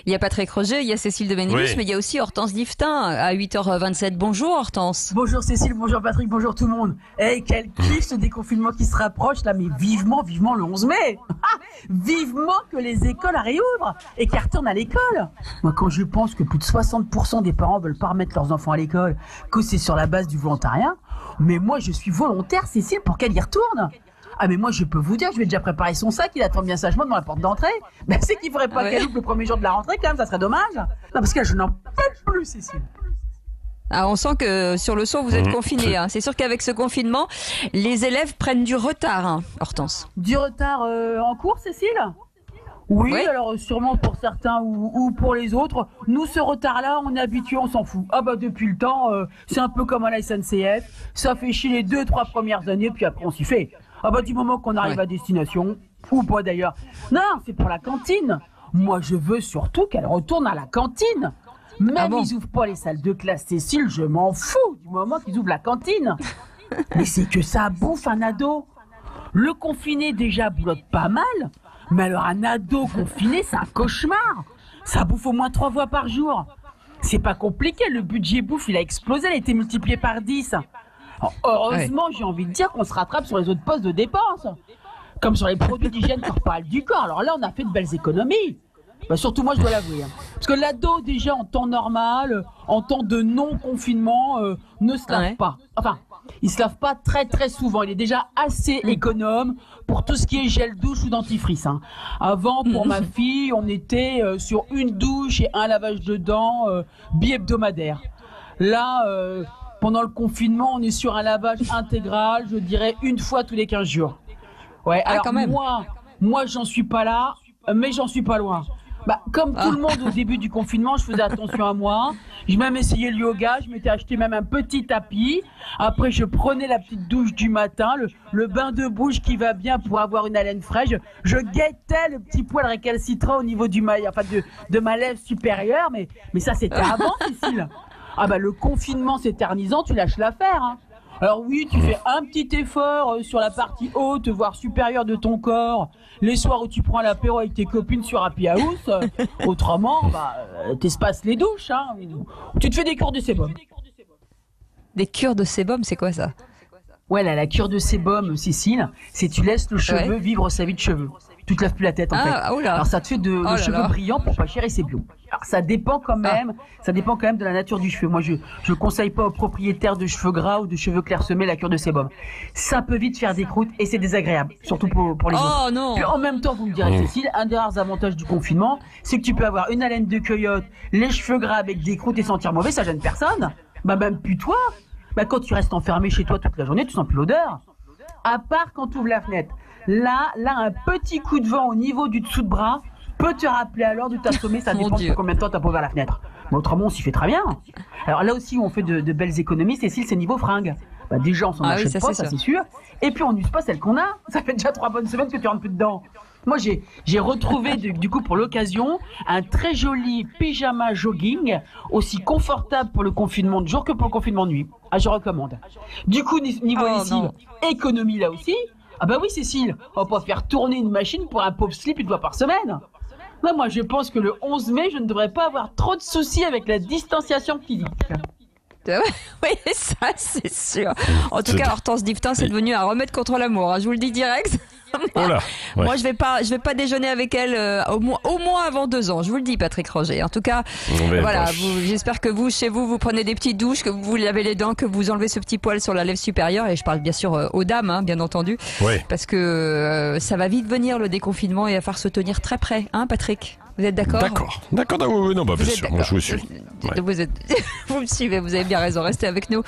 Il y a Patrick Roger, il y a Cécile de Bénilus, Oui. mais il y a aussi Hortense Diftin à 8h27. Bonjour Hortense. Bonjour Cécile, bonjour Patrick, bonjour tout le monde. Quel kiff ce déconfinement qui se rapproche là, mais vivement, vivement le 11 mai. Vivement que les écoles réouvrent et qu'elles retournent à l'école. Moi, quand je pense que plus de 60% des parents veulent pas remettre leurs enfants à l'école, que c'est sur la base du volontariat, mais moi je suis volontaire Cécile pour qu'elle y retourne. Ah mais moi je peux vous dire, je vais déjà préparer son sac, il attend bien sagement devant la porte d'entrée. Mais c'est qu'il faudrait pas qu'elle loupe le premier jour de la rentrée quand même, ça serait dommage. Non parce que je n'en peux plus Cécile. Ah, on sent que sur le son vous êtes confinés. Hein. C'est sûr qu'avec ce confinement, les élèves prennent du retard, hein, Hortense. Du retard en cours Cécile ? Oui, Oui. alors sûrement pour certains ou pour les autres. Nous, ce retard-là, on est habitués, on s'en fout. Ah bah depuis le temps, c'est un peu comme à la SNCF. Ça fait chier les 2-3 premières années, puis après on s'y fait. Ah bah du moment qu'on arrive Ouais. à destination, ou pas d'ailleurs. Non, c'est pour la cantine. Moi, je veux surtout qu'elle retourne à la cantine. Même Ah bon ils ouvrent pas les salles de classe, Cécile, je m'en fous du moment qu'ils ouvrent la cantine. Mais c'est que ça bouffe un ado. Le confiné déjà boulotte pas mal, mais alors un ado confiné, c'est un cauchemar. Ça bouffe au moins 3 fois par jour. C'est pas compliqué, le budget bouffe, il a explosé, il a été multiplié par 10. Alors, heureusement, j'ai envie de dire qu'on se rattrape sur les autres postes de dépenses. Comme sur les produits d'hygiène corporelle du corps. Alors là, on a fait de belles économies. Bah, surtout moi, je dois l'avouer. Hein. Parce que l'ado, déjà, en temps normal, en temps de non-confinement, ne se lave Ouais. pas. Enfin, il se lave pas très très souvent. Il est déjà assez économe pour tout ce qui est gel douche ou dentifrice. Hein. Avant, pour ma fille, on était sur une douche et un lavage de dents bi-hebdomadaire. Là, pendant le confinement, on est sur un lavage intégral, je dirais une fois tous les 15 jours. Ouais, Ah, alors quand même. moi, j'en suis pas là, mais j'en suis pas loin. Bah, comme tout le monde au début du confinement, je faisais attention à moi. J'ai même essayé le yoga, je m'étais acheté même un petit tapis. Après, je prenais la petite douche du matin, le bain de bouche qui va bien pour avoir une haleine fraîche. Je guettais le petit poil récalcitrant au niveau du mail, enfin de ma lèvre supérieure, mais ça c'était avant, Cécile. Ah bah le confinement s'éternisant, tu lâches l'affaire. Hein. Alors oui, tu fais un petit effort sur la partie haute, voire supérieure de ton corps, les soirs où tu prends l'apéro avec tes copines sur Happy House. Autrement, t'espaces les douches, hein, ou tu te fais des cours de sébum. Des cures de sébum, c'est quoi ça? Ouais, là, la cure de sébum, Cécile, c'est tu laisses le cheveu Ouais. vivre sa vie de cheveux. Tu te laves plus la tête, en fait. Ah, oh là. Alors ça te fait de Oh là cheveux là. brillants pour pas cher et c'est bio. Alors ça dépend quand même, de la nature du cheveu. Moi je conseille pas aux propriétaires de cheveux gras ou de cheveux clairsemés la cure de sébum. Ça peut vite faire des croûtes et c'est désagréable, surtout pour les autres. Oh non. Puis en même temps, vous me direz Cécile, un des rares avantages du confinement, c'est que tu peux avoir une haleine de coyote, les cheveux gras avec des croûtes et sentir mauvais, ça gêne personne. Bah même plus toi. Bah quand tu restes enfermé chez toi toute la journée, tu sens plus l'odeur. À part quand tu ouvres la fenêtre. Là, un petit coup de vent au niveau du dessous de bras peut te rappeler à l'heure de t'assommer, ça Mon dépend Dieu. de combien de temps t'as pas ouvert la fenêtre. Mais autrement, on s'y fait très bien. Alors là aussi, où on fait de belles économies, Cécile, c'est niveau fringues. Bah déjà, on s'en Ah oui, achète ça, pas, c'est ça sûr. c'est sûr. Et puis on n'use pas celle qu'on a. Ça fait déjà 3 bonnes semaines que tu rentres plus dedans. Moi, j'ai retrouvé du coup pour l'occasion un très joli pyjama jogging, aussi confortable pour le confinement de jour que pour le confinement de nuit. Ah, je recommande. Du coup, niveau Oh, lessive, non. économie là aussi. Ah bah oui Cécile, on va pas faire tourner une machine pour un pauvre slip une fois par semaine. Non, moi je pense que le 11 mai, je ne devrais pas avoir trop de soucis avec la distanciation physique. Oui, ça c'est sûr. En tout cas, Hortense Diftin, c'est devenu un remède contre l'amour. Hein, je vous le dis direct. Oh là. Ouais. Moi, je vais pas déjeuner avec elle au moins avant 2 ans. Je vous le dis, Patrick Roger. En tout cas, Mais voilà. bah, J'espère que vous, chez vous, vous prenez des petites douches, que vous vous lavez les dents, que vous enlevez ce petit poil sur la lèvre supérieure. Et je parle bien sûr aux dames, hein, bien entendu, ouais. parce que ça va vite venir le déconfinement et il va falloir se tenir très près, hein, Patrick. Vous êtes d'accord? D'accord. Oui, non, bah, bien Vous êtes sûr, moi je vous suis. Ouais. Vous me suivez, vous avez bien raison. Restez avec nous.